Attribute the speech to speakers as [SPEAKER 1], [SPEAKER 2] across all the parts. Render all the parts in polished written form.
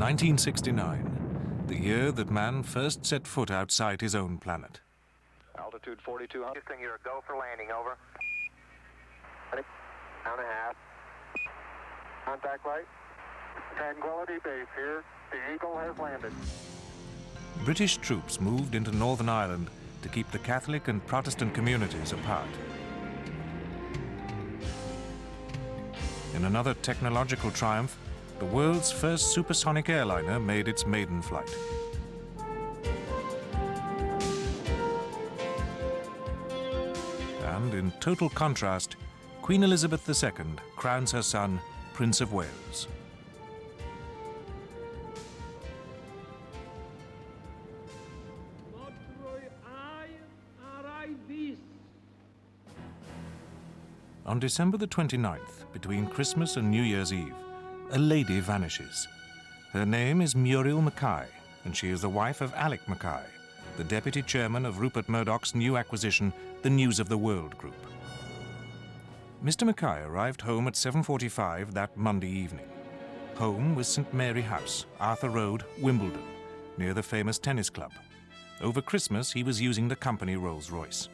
[SPEAKER 1] 1969, the year that man first set foot outside his own planet.
[SPEAKER 2] Altitude 4200.
[SPEAKER 3] Houston, you're a go for landing, over. Pound and a half.
[SPEAKER 2] Contact light. Tranquility Base here. The Eagle has landed.
[SPEAKER 1] British troops moved into Northern Ireland to keep the Catholic and Protestant communities apart. In another technological triumph, the world's first supersonic airliner made its maiden flight. And in total contrast, Queen Elizabeth II crowns her son Prince of Wales. On December the 29th, between Christmas and New Year's Eve, a lady vanishes. Her name is Muriel McKay, and she is the wife of Alick McKay, the deputy chairman of Rupert Murdoch's new acquisition, the News of the World Group. Mr. McKay arrived home at 7:45 that Monday evening. Home was St. Mary House, Arthur Road, Wimbledon, near the famous tennis club. Over Christmas, he was using the company Rolls-Royce.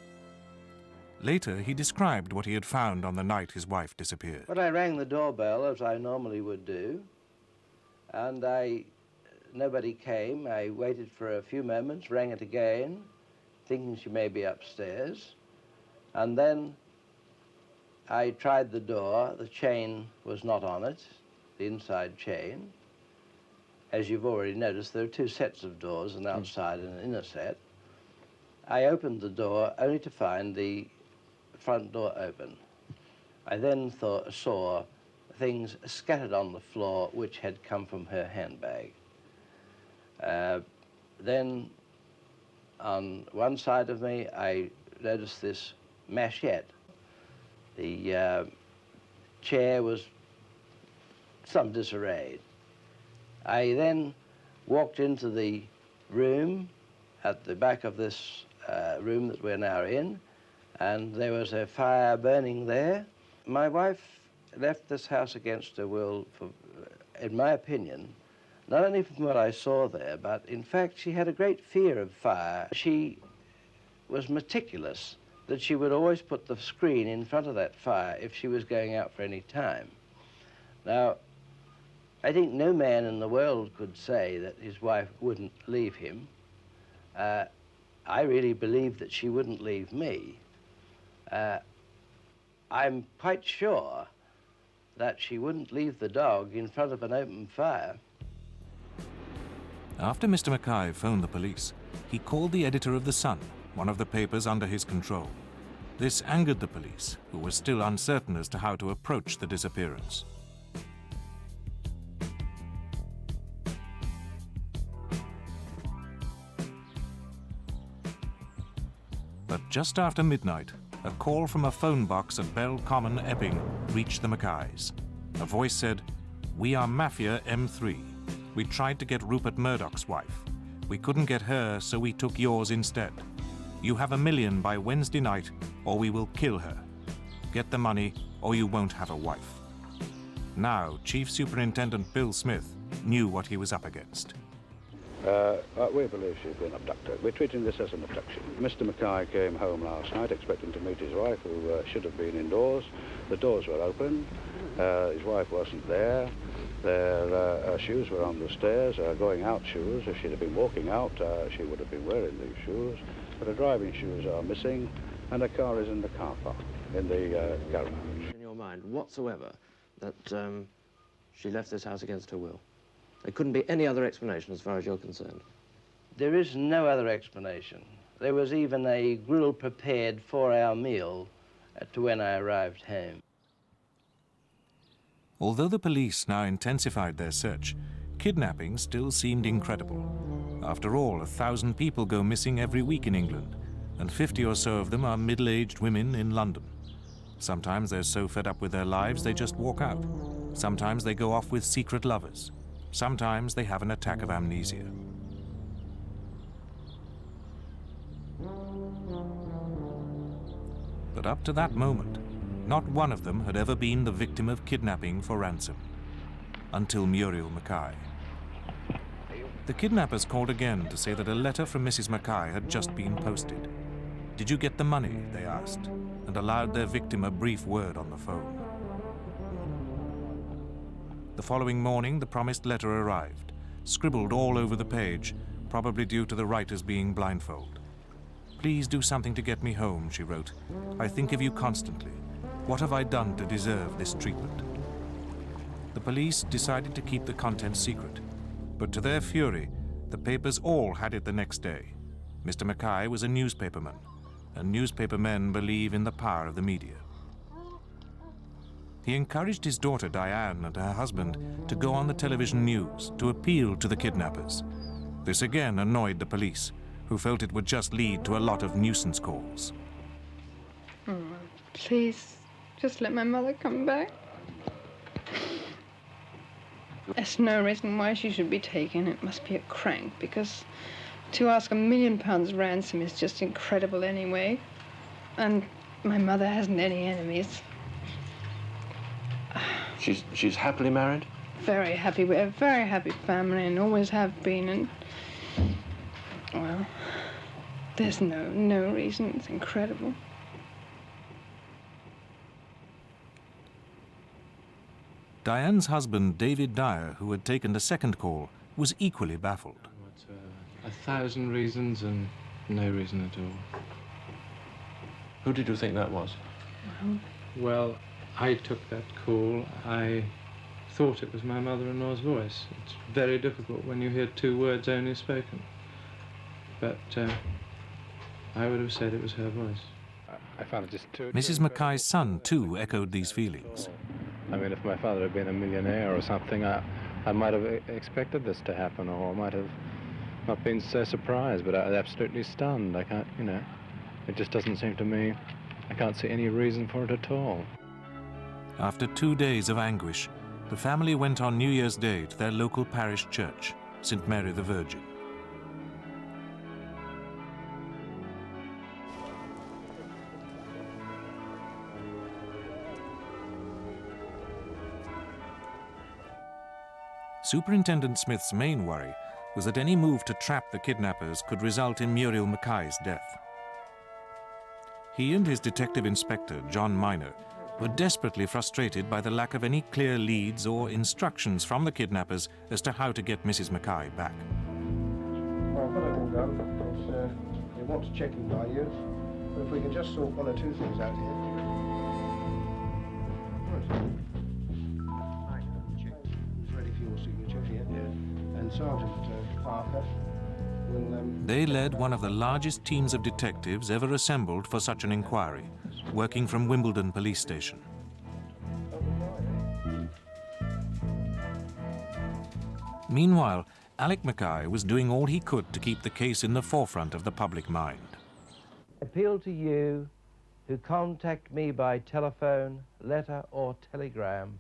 [SPEAKER 1] Later, he described what he had found on the night his wife disappeared.
[SPEAKER 4] Well, I rang the doorbell, as I normally would do, and nobody came. I waited for a few moments, rang it again, thinking she may be upstairs, and then I tried the door. The chain was not on it, the inside chain. As you've already noticed, there are two sets of doors, an outside and an inner set. I opened the door only to find the front door open. I then saw things scattered on the floor which had come from her handbag. Then on one side of me, I noticed this machete. The chair was some disarray. I then walked into the room at the back of this room that we're now in, and there was a fire burning there. My wife left this house against her will, in my opinion, not only from what I saw there, but in fact she had a great fear of fire. She was meticulous that she would always put the screen in front of that fire if she was going out for any time. Now, I think no man in the world could say that his wife wouldn't leave him. I really believe that she wouldn't leave me. I'm quite sure that she wouldn't leave the dog in front of an open fire.
[SPEAKER 1] After Mr. McKay phoned the police, he called the editor of The Sun, one of the papers under his control. This angered the police, who were still uncertain as to how to approach the disappearance. But just after midnight, a call from a phone box at Bell Common, Epping, reached the McKays. A voice said, "We are Mafia M3. We tried to get Rupert Murdoch's wife. We couldn't get her, so we took yours instead. You have $1 million by Wednesday night, or we will kill her. Get the money, or you won't have a wife." Now, Chief Superintendent Bill Smith knew what he was up against.
[SPEAKER 5] We believe she's been abducted. We're treating this as an abduction. Mr. McKay came home last night expecting to meet his wife, who should have been indoors. The doors were open. His wife wasn't there. Her shoes were on the stairs, going out shoes. If she'd have been walking out, she would have been wearing these shoes. But her driving shoes are missing, and her car is in the car park, in the garage.
[SPEAKER 6] In your mind whatsoever that she left this house against her will? There couldn't be any other explanation as far as you're concerned.
[SPEAKER 4] There is no other explanation. There was even a grill prepared for our meal to when I arrived home.
[SPEAKER 1] Although the police now intensified their search, kidnapping still seemed incredible. After all, 1,000 people go missing every week in England, and 50 or so of them are middle-aged women in London. Sometimes they're so fed up with their lives they just walk out. Sometimes they go off with secret lovers. Sometimes they have an attack of amnesia. But up to that moment, not one of them had ever been the victim of kidnapping for ransom. Until Muriel McKay. The kidnappers called again to say that a letter from Mrs. McKay had just been posted. Did you get the money, they asked, and allowed their victim a brief word on the phone. The following morning, the promised letter arrived, scribbled all over the page, probably due to the writers being blindfold. "Please do something to get me home," she wrote. "I think of you constantly. What have I done to deserve this treatment?" The police decided to keep the contents secret, but to their fury, the papers all had it the next day. Mr. McKay was a newspaperman, and newspapermen believe in the power of the media. He encouraged his daughter Diane and her husband to go on the television news to appeal to the kidnappers. This again annoyed the police, who felt it would just lead to a lot of nuisance calls.
[SPEAKER 7] Oh, please, just let my mother come back. There's no reason why she should be taken. It must be a crank, because to ask £1 million ransom is just incredible anyway. And my mother hasn't any enemies.
[SPEAKER 6] She's happily married?
[SPEAKER 7] Very happy. We're a very happy family and always have been. And, well, there's no reason. It's incredible.
[SPEAKER 1] Diane's husband, David Dyer, who had taken the second call, was equally baffled.
[SPEAKER 6] It's 1,000 reasons and no reason at all. Who did you think that was?
[SPEAKER 8] Well, I took that call. I thought it was my mother-in-law's voice. It's very difficult when you hear 2 words only spoken. But I would have said it was her voice.
[SPEAKER 5] I found it just too...
[SPEAKER 1] Mrs. McKay's son, too, echoed these feelings.
[SPEAKER 5] I mean, if my father had been a millionaire or something, I might have expected this to happen, or I might have not been so surprised, but I was absolutely stunned. I can't, you know, it just doesn't seem to me, I can't see any reason for it at all.
[SPEAKER 1] After 2 days of anguish, the family went on New Year's Day to their local parish church, St. Mary the Virgin. Superintendent Smith's main worry was that any move to trap the kidnappers could result in Muriel McKay's death. He and his detective inspector, John Minor, were desperately frustrated by the lack of any clear leads or instructions from the kidnappers as to how to get Mrs. McKay back.
[SPEAKER 9] Well, I've got it all done. It wants checking by you. But if we can just sort 1 or 2 things out here. It's ready for your signature here. Yeah. And Sergeant Parker will...
[SPEAKER 1] They led one of the largest teams of detectives ever assembled for such an inquiry, working from Wimbledon Police Station. Meanwhile, Alick McKay was doing all he could to keep the case in the forefront of the public mind.
[SPEAKER 4] Appeal to you who contact me by telephone, letter or telegram.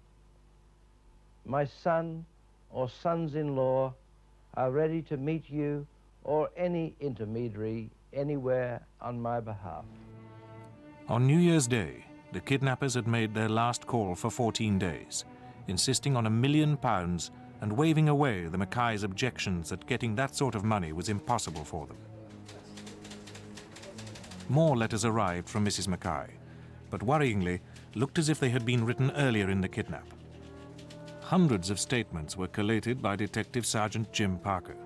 [SPEAKER 4] My son or sons-in-law are ready to meet you or any intermediary anywhere on my behalf.
[SPEAKER 1] On New Year's Day, the kidnappers had made their last call for 14 days, insisting on £1 million and waving away the McKays' objections that getting that sort of money was impossible for them. More letters arrived from Mrs. McKay, but worryingly looked as if they had been written earlier in the kidnap. Hundreds of statements were collated by Detective Sergeant Jim Parker.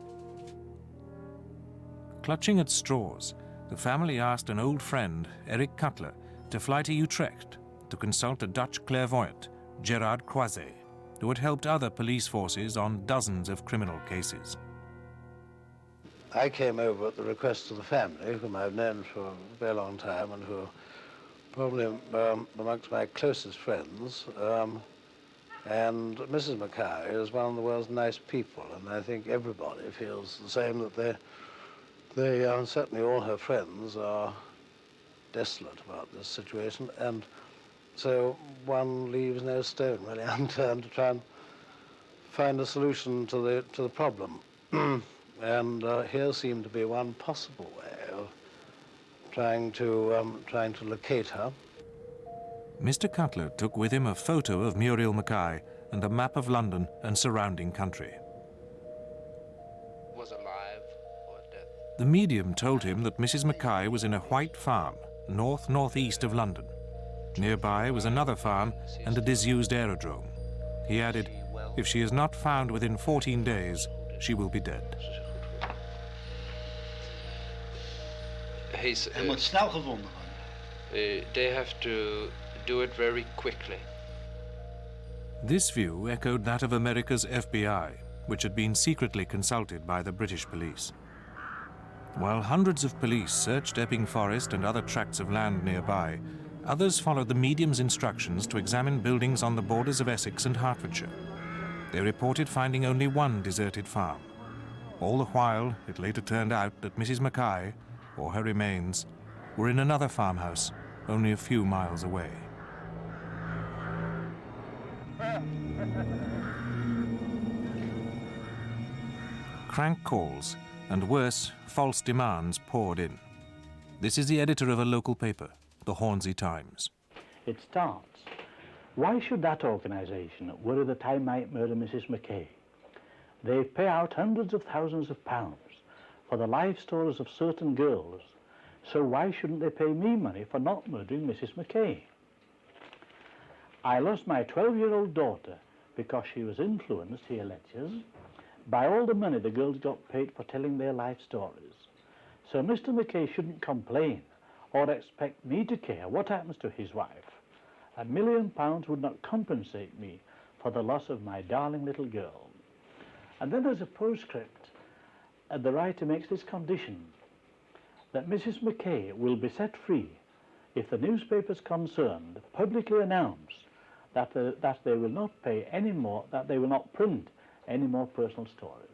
[SPEAKER 1] Clutching at straws, the family asked an old friend, Eric Cutler, to fly to Utrecht to consult a Dutch clairvoyant, Gerard Croiset, who had helped other police forces on dozens of criminal cases.
[SPEAKER 10] I came over at the request of the family, whom I've known for a very long time and who are probably amongst my closest friends. And Mrs. McKay is one of the world's nice people, and I think everybody feels the same, that certainly all her friends are desolate about this situation, and so one leaves no stone really unturned to try and find a solution to the problem. And here seemed to be one possible way of trying to locate her.
[SPEAKER 1] Mr. Cutler took with him a photo of Muriel McKay and a map of London and surrounding country.
[SPEAKER 11] was alive or dead.
[SPEAKER 1] The medium told him that Mrs. McKay was in a white farm, north-northeast of London. Nearby was another farm and a disused aerodrome. He added, if she is not found within 14 days, she will be dead.
[SPEAKER 11] Hij moet snel gevonden worden. They have to do it very quickly.
[SPEAKER 1] This view echoed that of America's FBI, which had been secretly consulted by the British police. While hundreds of police searched Epping Forest and other tracts of land nearby, others followed the medium's instructions to examine buildings on the borders of Essex and Hertfordshire. They reported finding only one deserted farm. All the while, it later turned out that Mrs. McKay, or her remains, were in another farmhouse only a few miles away. Crank calls and, worse, false demands poured in. This is the editor of a local paper, the Hornsey Times.
[SPEAKER 12] It starts, why should that organisation worry that I might murder Mrs. McKay? They pay out hundreds of thousands of pounds for the life stories of certain girls, so why shouldn't they pay me money for not murdering Mrs. McKay? I lost my 12-year-old daughter because she was influenced, he alleges, by all the money the girls got paid for telling their life stories. So Mr. McKay shouldn't complain or expect me to care what happens to his wife. £1 million would not compensate me for the loss of my darling little girl. And then there's a postscript, and the writer makes this condition, that Mrs. McKay will be set free if the newspapers concerned publicly announce that they will not pay any more, that they will not print any more personal stories.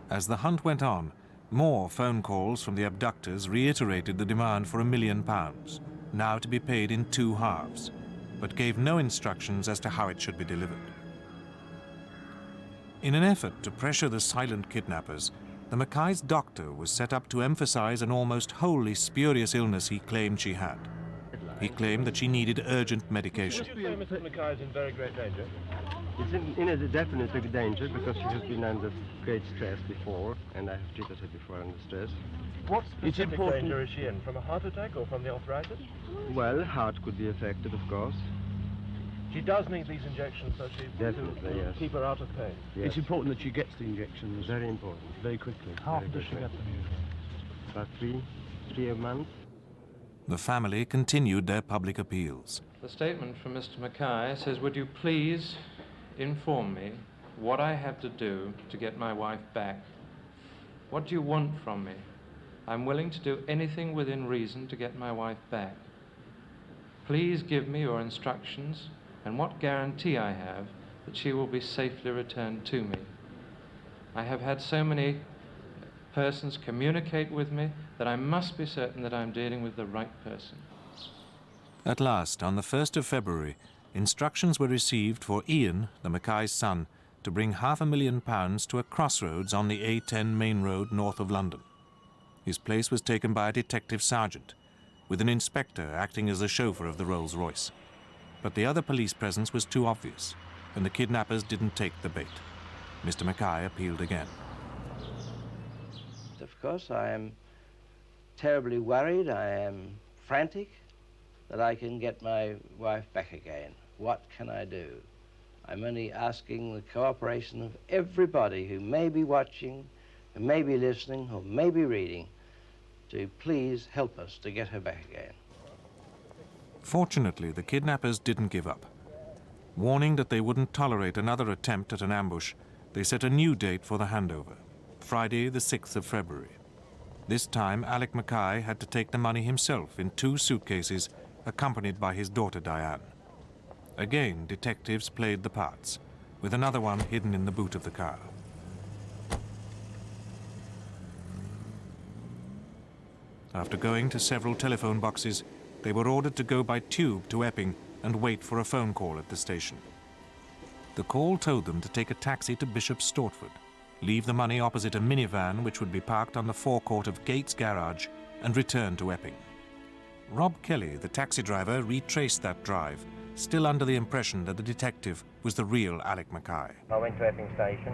[SPEAKER 1] As the hunt went on, more phone calls from the abductors reiterated the demand for £1 million, now to be paid in 2 halves, but gave no instructions as to how it should be delivered. In an effort to pressure the silent kidnappers, the McKay's doctor was set up to emphasize an almost wholly spurious illness he claimed she had. He claimed that she needed urgent medication.
[SPEAKER 13] Mrs. McKay is in very great danger.
[SPEAKER 14] It's in a definite danger because she has been under great stress before, and I have treated her before under stress.
[SPEAKER 13] What specific danger is she in? From a heart attack or from the arthritis?
[SPEAKER 14] Well, heart could be affected, of course.
[SPEAKER 13] She does need these injections, so she
[SPEAKER 14] definitely, yes.
[SPEAKER 13] Keep her out of pain.
[SPEAKER 14] Yes.
[SPEAKER 9] It's important that she gets the injections.
[SPEAKER 14] Very important.
[SPEAKER 9] Very quickly.
[SPEAKER 14] How often does she get them usually? About three a month.
[SPEAKER 1] The family continued their public appeals.
[SPEAKER 8] The statement from Mr. McKay says, would you please inform me what I have to do to get my wife back? What do you want from me? I'm willing to do anything within reason to get my wife back. Please give me your instructions and what guarantee I have that she will be safely returned to me. I have had so many persons communicate with me that I must be certain that I'm dealing with the right person.
[SPEAKER 1] At last, on the 1st of February, instructions were received for Ian, the McKay's son, to bring £500,000 to a crossroads on the A10 main road north of London. His place was taken by a detective sergeant, with an inspector acting as the chauffeur of the Rolls-Royce. But the other police presence was too obvious, and the kidnappers didn't take the bait. Mr. McKay appealed again.
[SPEAKER 4] Of course, I am terribly worried. I am frantic that I can get my wife back again. What can I do? I'm only asking the cooperation of everybody who may be watching, who may be listening, or may be reading, to please help us to get her back again.
[SPEAKER 1] Fortunately, the kidnappers didn't give up. Warning that they wouldn't tolerate another attempt at an ambush, they set a new date for the handover, Friday the 6th of February. This time, Alick McKay had to take the money himself in 2 suitcases, accompanied by his daughter Diane. Again, detectives played the parts, with another one hidden in the boot of the car. After going to several telephone boxes, they were ordered to go by tube to Epping and wait for a phone call at the station. The call told them to take a taxi to Bishop's Stortford, leave the money opposite a minivan which would be parked on the forecourt of Gates Garage, and return to Epping. Rob Kelly, the taxi driver, retraced that drive, still under the impression that the detective was the real Alick McKay.
[SPEAKER 14] I went to Epping Station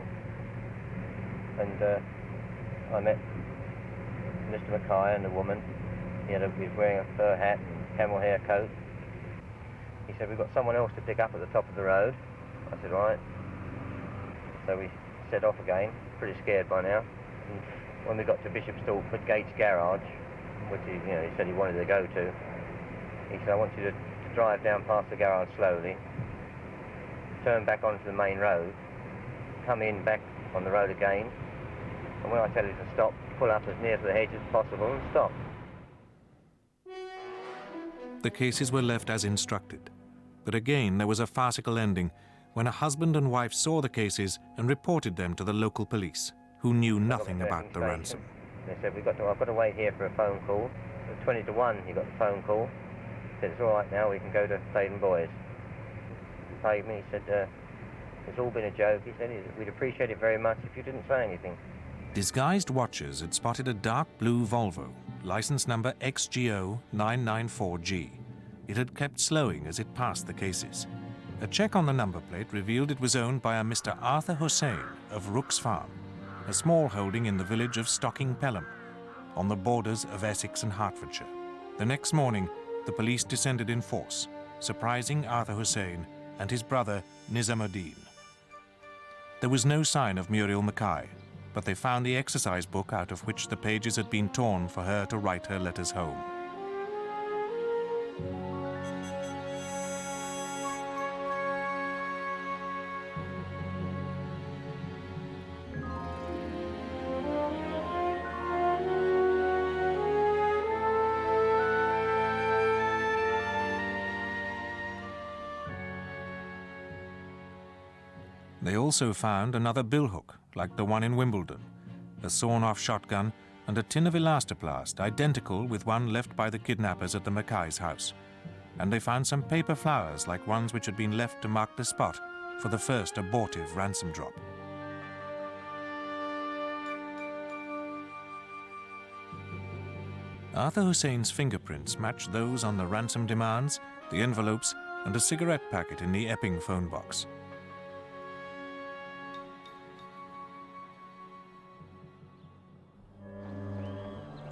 [SPEAKER 14] and
[SPEAKER 3] I met Mr. McKay and the woman. He was wearing a fur hat and camel hair coat. He said, we've got someone else to pick up at the top of the road. I said, right. So we set off again, pretty scared by now. And when we got to Bishop Stortford Gates Garage, which he said he wanted to go to, he said, I want you to drive down past the garage slowly, turn back onto the main road, come in back on the road again, and when I tell you to stop, pull up as near to the hedge as possible and stop.
[SPEAKER 1] The cases were left as instructed. But again, there was a farcical ending when a husband and wife saw the cases and reported them to the local police, who knew nothing about the ransom.
[SPEAKER 3] They said, I've got to wait here for a phone call. At 20 to 1, he got the phone call. He said, it's all right now, we can go to Baden Boys. He paid me, he said, it's all been a joke. He said, we'd appreciate it very much if you didn't say anything.
[SPEAKER 1] Disguised watchers had spotted a dark blue Volvo, license number XGO 994G. It had kept slowing as it passed the cases. A check on the number plate revealed it was owned by a Mr. Arthur Hossein of Rook's Farm, a small holding in the village of Stocking Pelham, on the borders of Essex and Hertfordshire. The next morning, the police descended in force, surprising Arthur Hossein and his brother Nizamodeen. There was no sign of Muriel McKay, but they found the exercise book out of which the pages had been torn for her to write her letters home. They also found another billhook, like the one in Wimbledon, a sawn-off shotgun, and a tin of elastoplast, identical with one left by the kidnappers at the McKays' house. And they found some paper flowers, like ones which had been left to mark the spot for the first abortive ransom drop. Arthur Hussein's fingerprints matched those on the ransom demands, the envelopes, and a cigarette packet in the Epping phone box.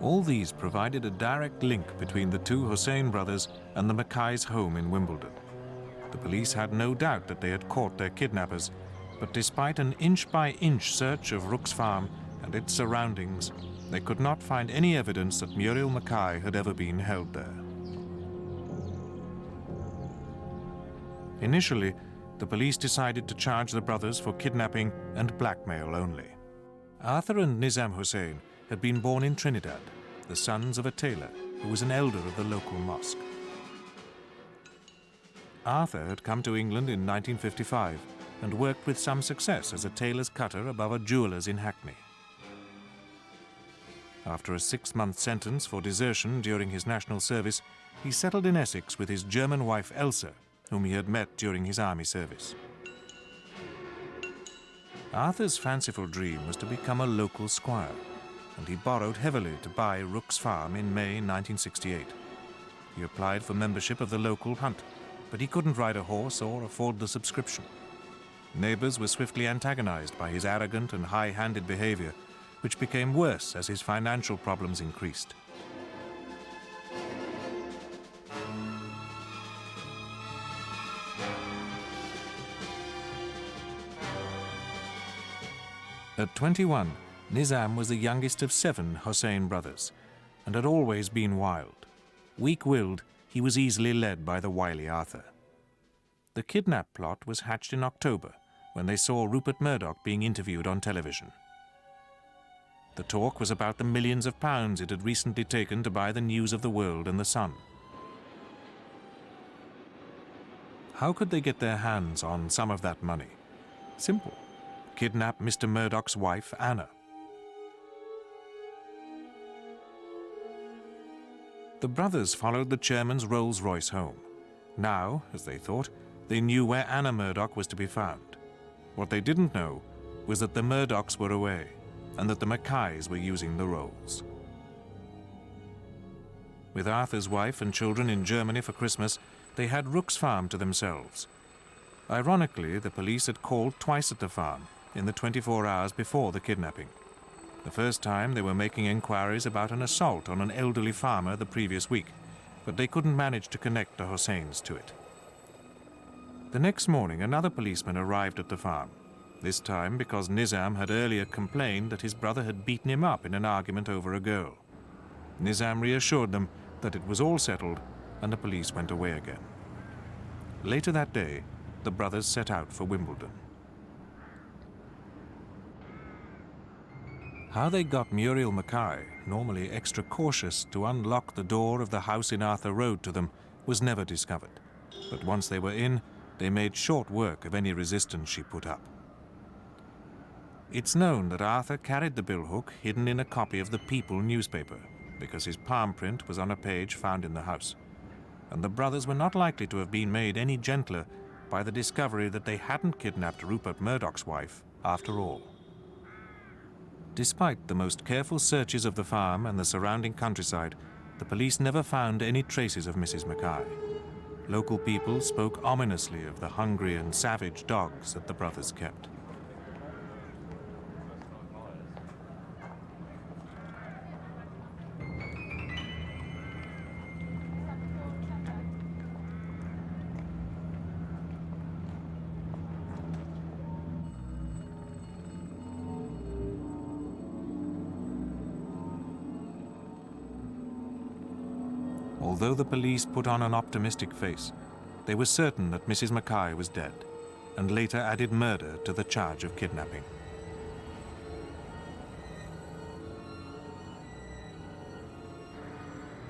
[SPEAKER 1] All these provided a direct link between the two Hossein brothers and the McKays' home in Wimbledon. The police had no doubt that they had caught their kidnappers, but despite an inch-by-inch search of Rook's Farm and its surroundings, they could not find any evidence that Muriel McKay had ever been held there. Initially, the police decided to charge the brothers for kidnapping and blackmail only. Arthur and Nizam Hossein had been born in Trinidad, the sons of a tailor who was an elder of the local mosque. Arthur had come to England in 1955 and worked with some success as a tailor's cutter above a jeweller's in Hackney. After a 6-month sentence for desertion during his national service, he settled in Essex with his German wife Elsa, whom he had met during his army service. Arthur's fanciful dream was to become a local squire, and he borrowed heavily to buy Rook's Farm in May 1968. He applied for membership of the local hunt, but he couldn't ride a horse or afford the subscription. Neighbours were swiftly antagonized by his arrogant and high-handed behavior, which became worse as his financial problems increased. At 21, Nizam was the youngest of 7 Hossein brothers, and had always been wild. Weak-willed, he was easily led by the wily Arthur. The kidnap plot was hatched in October, when they saw Rupert Murdoch being interviewed on television. The talk was about the millions of pounds it had recently taken to buy the News of the World and the Sun. How could they get their hands on some of that money? Simple. Kidnap Mr. Murdoch's wife, Anna. The brothers followed the chairman's Rolls-Royce home. Now, as they thought, they knew where Anna Murdoch was to be found. What they didn't know was that the Murdochs were away, and that the McKays were using the Rolls. With Arthur's wife and children in Germany for Christmas, they had Rook's Farm to themselves. Ironically, the police had called twice at the farm in the 24 hours before the kidnapping. The first time they were making inquiries about an assault on an elderly farmer the previous week, but they couldn't manage to connect the Hosseins to it. The next morning, another policeman arrived at the farm, this time because Nizam had earlier complained that his brother had beaten him up in an argument over a girl. Nizam reassured them that it was all settled, and the police went away again. Later that day, the brothers set out for Wimbledon. How they got Muriel McKay, normally extra cautious, to unlock the door of the house in Arthur Road to them was never discovered. But once they were in, they made short work of any resistance she put up. It's known that Arthur carried the billhook hidden in a copy of the People newspaper, because his palm print was on a page found in the house. And the brothers were not likely to have been made any gentler by the discovery that they hadn't kidnapped Rupert Murdoch's wife after all. Despite the most careful searches of the farm and the surrounding countryside, the police never found any traces of Mrs. McKay. Local people spoke ominously of the hungry and savage dogs that the brothers kept. Although the police put on an optimistic face, they were certain that Mrs. McKay was dead, and later added murder to the charge of kidnapping.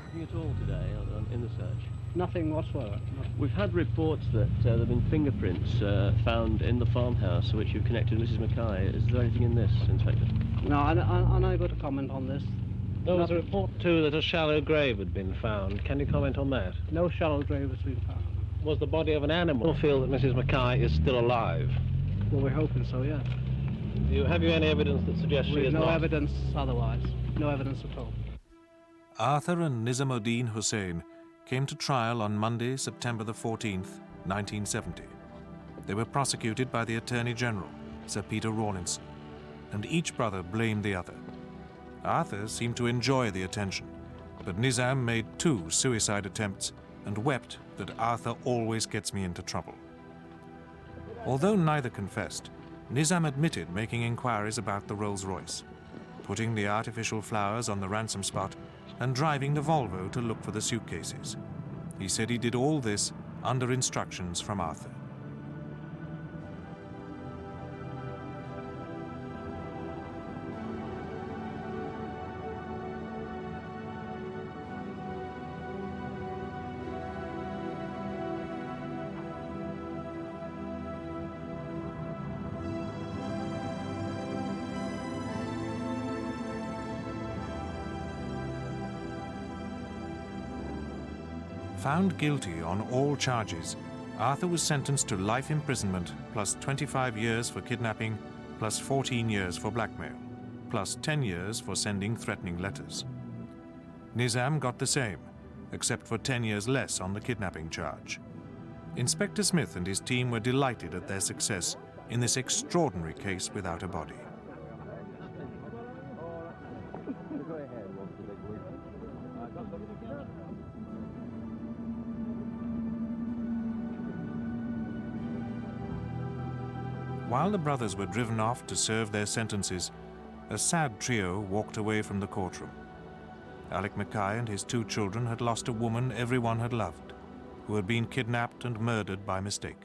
[SPEAKER 15] Nothing at all today in the search?
[SPEAKER 16] Nothing whatsoever.
[SPEAKER 15] We've had reports that there have been fingerprints found in the farmhouse which you've connected Mrs. McKay. Is there anything in this, Inspector?
[SPEAKER 16] No, I'm unable to comment on this.
[SPEAKER 13] There was a report, too, that a shallow grave had been found. Can you comment on that?
[SPEAKER 16] No shallow grave has been found.
[SPEAKER 13] Was the body of an animal? I feel that Mrs. McKay is still alive.
[SPEAKER 16] Well, we're hoping so, yes.
[SPEAKER 13] Have you any evidence that suggests she is not?
[SPEAKER 16] No evidence otherwise. No evidence at all.
[SPEAKER 1] Arthur and Nizamodeen Hossein came to trial on Monday, September the 14th, 1970. They were prosecuted by the Attorney General, Sir Peter Rawlinson, and each brother blamed the other. Arthur seemed to enjoy the attention, but Nizam made 2 suicide attempts and wept that Arthur always gets me into trouble. Although neither confessed, Nizam admitted making inquiries about the Rolls-Royce, putting the artificial flowers on the ransom spot, and driving the Volvo to look for the suitcases. He said he did all this under instructions from Arthur. Found guilty on all charges, Arthur was sentenced to life imprisonment plus 25 years for kidnapping, plus 14 years for blackmail, plus 10 years for sending threatening letters. Nizam got the same, except for 10 years less on the kidnapping charge. Inspector Smith and his team were delighted at their success in this extraordinary case without a body. While the brothers were driven off to serve their sentences, a sad trio walked away from the courtroom. Alick McKay and his 2 children had lost a woman everyone had loved, who had been kidnapped and murdered by mistake.